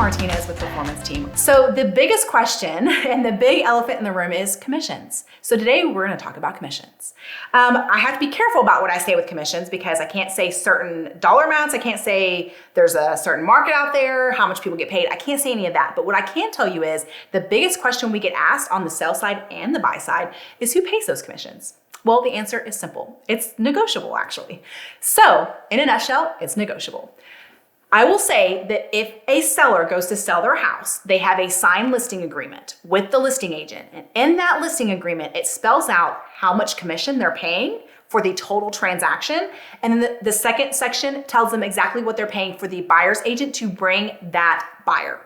Martinez with Performance Team. So the biggest question and the big elephant in the room is commissions. So today we're going to talk about commissions. I have to be careful about what I say with commissions because I can't say certain dollar amounts. I can't say there's a certain market out there, how much people get paid. I can't say any of that. But what I can tell you is the biggest question we get asked on the sell side and the buy side is who pays those commissions? Well, the answer is simple. It's negotiable, actually. So in a nutshell, it's negotiable. I will say that if a seller goes to sell their house, they have a signed listing agreement with the listing agent. And in that listing agreement, it spells out how much commission they're paying for the total transaction. And then the second section tells them exactly what they're paying for the buyer's agent to bring that buyer.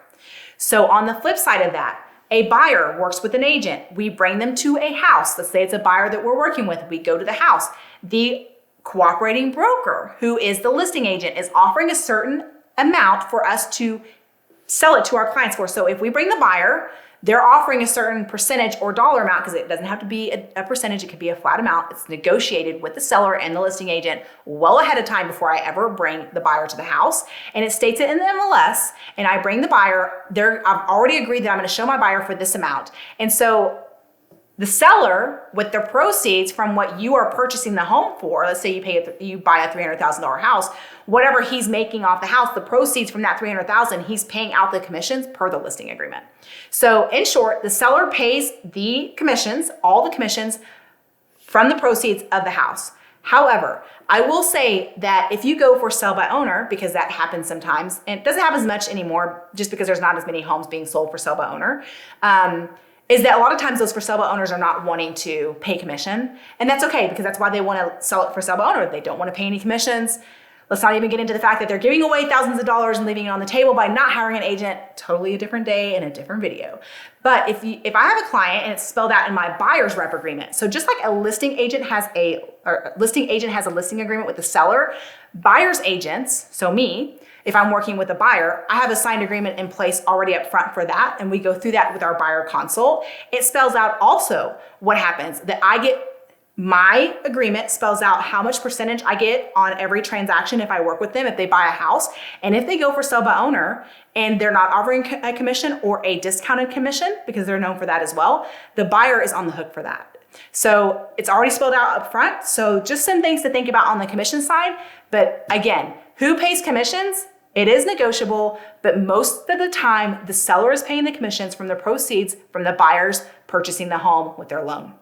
So on the flip side of that, a buyer works with an agent. We bring them to a house. Let's say it's a buyer that we're working with. We go to the house. The cooperating broker, who is the listing agent, is offering a certain amount for us to sell it to our clients for. So if we bring the buyer, they're offering a certain percentage or dollar amount, because it doesn't have to be a percentage, it could be a flat amount. It's negotiated with the seller and the listing agent well ahead of time before I ever bring the buyer to the house. And it states it in the MLS, and I bring the buyer, I've already agreed that I'm going to show my buyer for this amount. And so the seller, with the proceeds from what you are purchasing the home for, let's say you buy a $300,000 house, whatever he's making off the house, the proceeds from that $300,000, he's paying out the commissions per the listing agreement. So in short, the seller pays the commissions, all the commissions from the proceeds of the house. However, I will say that if you go for sell by owner, because that happens sometimes, and it doesn't happen as much anymore just because there's not as many homes being sold for sell by owner, is that a lot of times those for sale by owners are not wanting to pay commission. And that's okay, because that's why they want to sell it for sale by owner. They don't want to pay any commissions. Let's not even get into the fact that they're giving away thousands of dollars and leaving it on the table by not hiring an agent. Totally a different day and a different video. But if I have a client and it's spelled out in my buyer's rep agreement, so just like a listing agent has a listing agreement with the seller, buyer's agents, so me, if I'm working with a buyer, I have a signed agreement in place already up front for that, and we go through that with our buyer consult. It spells out also what happens, that my agreement spells out how much percentage I get on every transaction if I work with them, if they buy a house. And if they go for sell by owner and they're not offering a commission or a discounted commission, because they're known for that as well, the buyer is on the hook for that. So it's already spelled out up front. So just some things to think about on the commission side. But again, who pays commissions? It is negotiable, but most of the time, the seller is paying the commissions from the proceeds from the buyers purchasing the home with their loan.